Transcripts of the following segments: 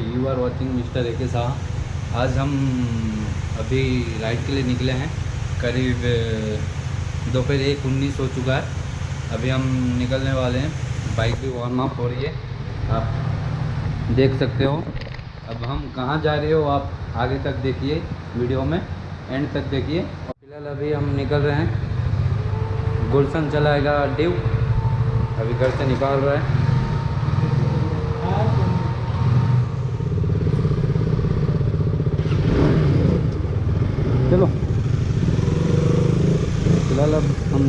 You are watching mister A K साथ। आज हम अभी राइड के लिए निकले हैं। करीब दोपहर 1:19 हो चुका है। अभी हम निकलने वाले हैं। बाइक भी वार्म अप हो रही है, आप देख सकते हो। अब हम कहाँ जा रहे हो आप आगे तक देखिए, वीडियो में एंड तक देखिए। फिलहाल अभी हम निकल रहे हैं। गुलशन चलाएगा ड्यू, अभी घर से निकाल रहा है। चलो फिलहाल अब हम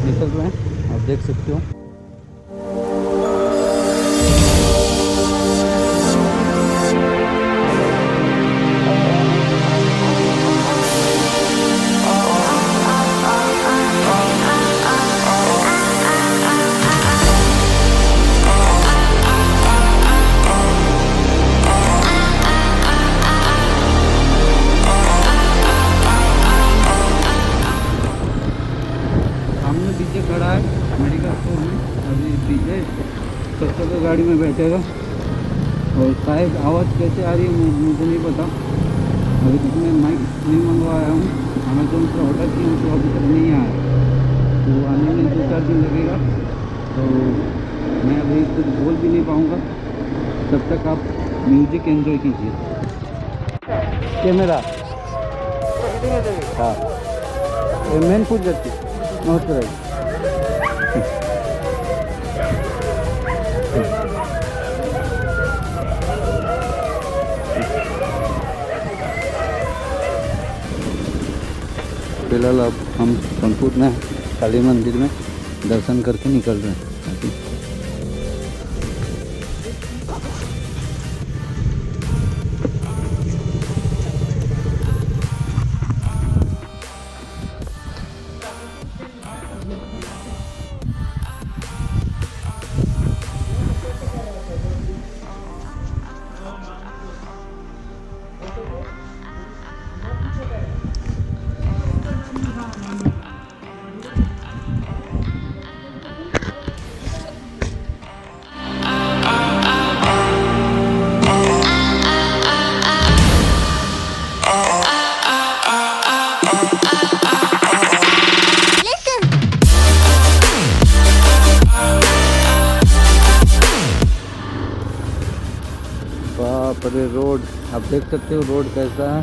निकल रहे हैं, आप देख सकते हो। पीछे खड़ा है मेडिकल स्टोर में, अभी पीछे सत्तर का गाड़ी में बैठेगा। और शायद आवाज़ कैसे आ रही है मुझे नहीं पता। अभी तक मैं माइक नहीं मंगवाया हूँ, अमेज़ोन से ऑर्डर किया हूँ तो अभी तक नहीं आया, तो आने में 2-4 दिन लगेगा। तो मैं अभी कुछ बोल भी नहीं पाऊँगा, तब तक आप म्यूज़िक एंजॉय कीजिए। कैमरा हाँ mainpur जाती नमस्ते भाई। फिलहाल अब हम सोनपुर में काली मंदिर में दर्शन करके निकल रहे हैं। अरे रोड आप देख सकते हो, रोड कैसा है।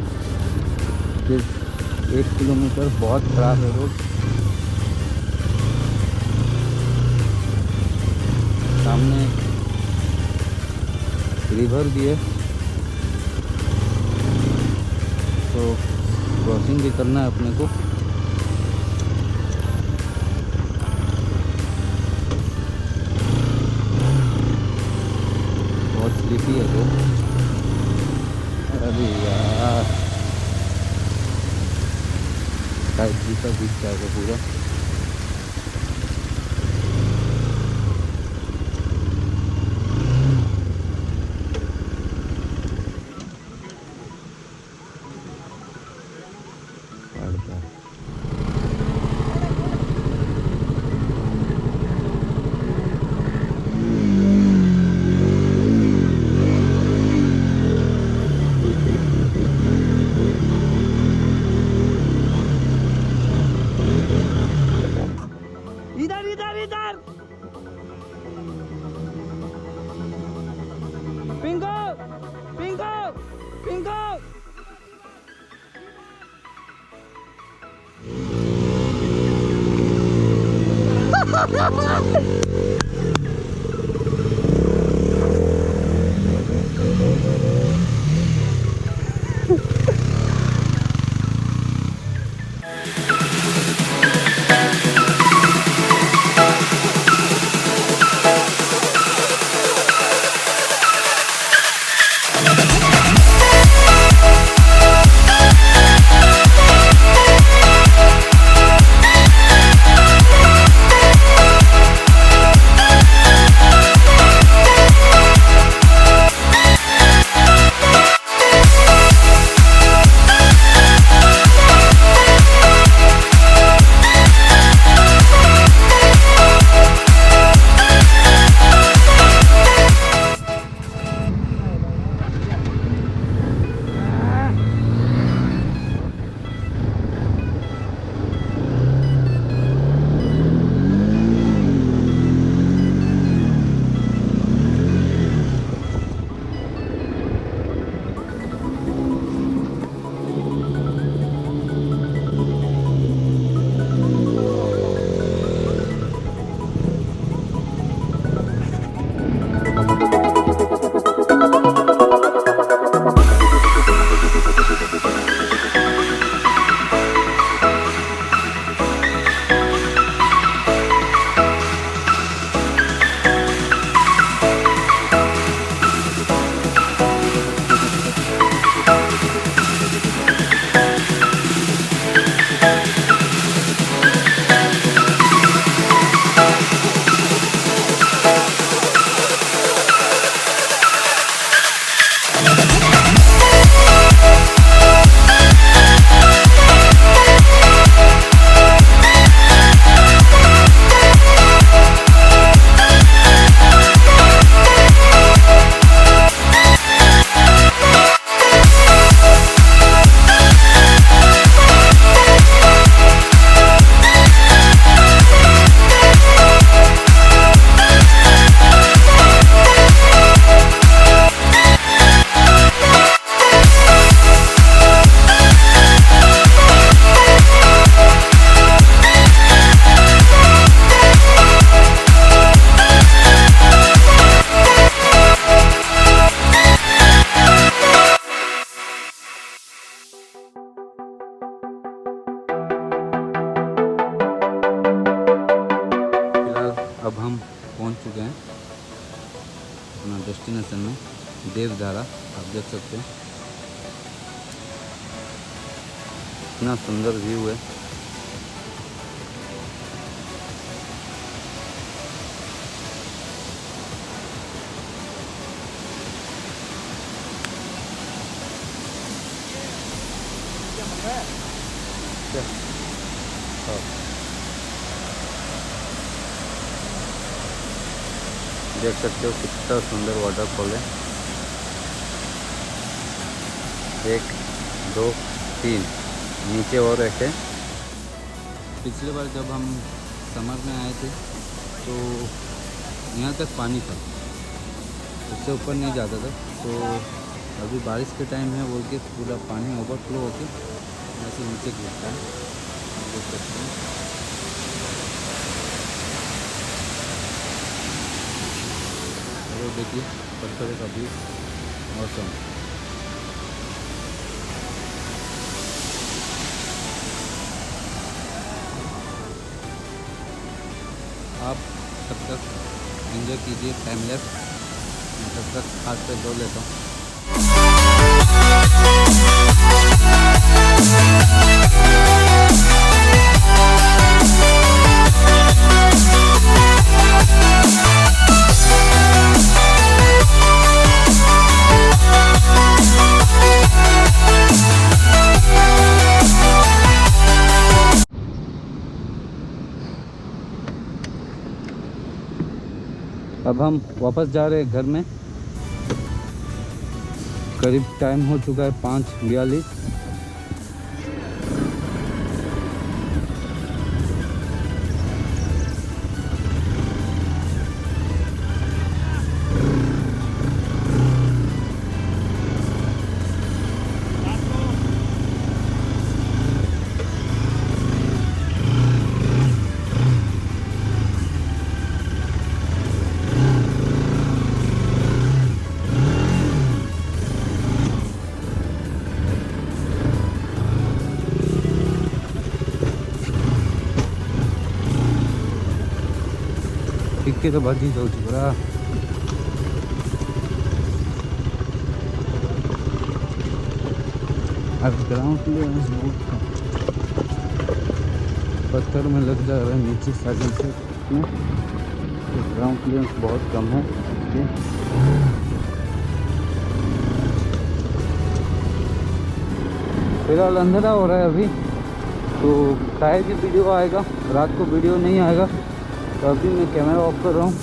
सिर्फ 1 किलोमीटर बहुत खराब है रोड। सामने रिवर भी है, तो क्रॉसिंग भी करना है अपने को। बहुत स्लीपी है रोड। अरे यार टाइट जूता बीच जाएगा पूरा। इधर पिंको पिंको पिंको। देवधारा, आप देख सकते हैं इतना सुंदर व्यू है। देख सकते हो कितना सुंदर वाटरफॉल है। 1 2 3 नीचे और एक है। पिछली बार जब हम समर में आए थे तो यहाँ तक पानी था, उससे ऊपर नहीं जाता था। तो अभी बारिश के टाइम है बोल के पूरा पानी ओवरफ्लो होके ऐसे नीचे गिरता है, आप देख सकते हैं। और देखिए पत्थरों का भी मौसम। आप तब तक एंजॉय कीजिए टाइम लैप्स, मैं तब तक हाथ पे धो लेता हूँ। अब हम वापस जा रहे हैं घर में। करीब टाइम हो चुका है 5:42। टिक्के तो बाजी हो चुका। अब ग्राउंड क्लियरेंस बहुत पत्थर में लग जा रहा है नीचे साइड से, तो ग्राउंड क्लियरेंस बहुत कम है। फिलहाल अंधेरा हो रहा है अभी, तो शायद ही वीडियो आएगा, रात को वीडियो नहीं आएगा। तो अभी मैं कैमरा ऑफ कर रहा हूँ।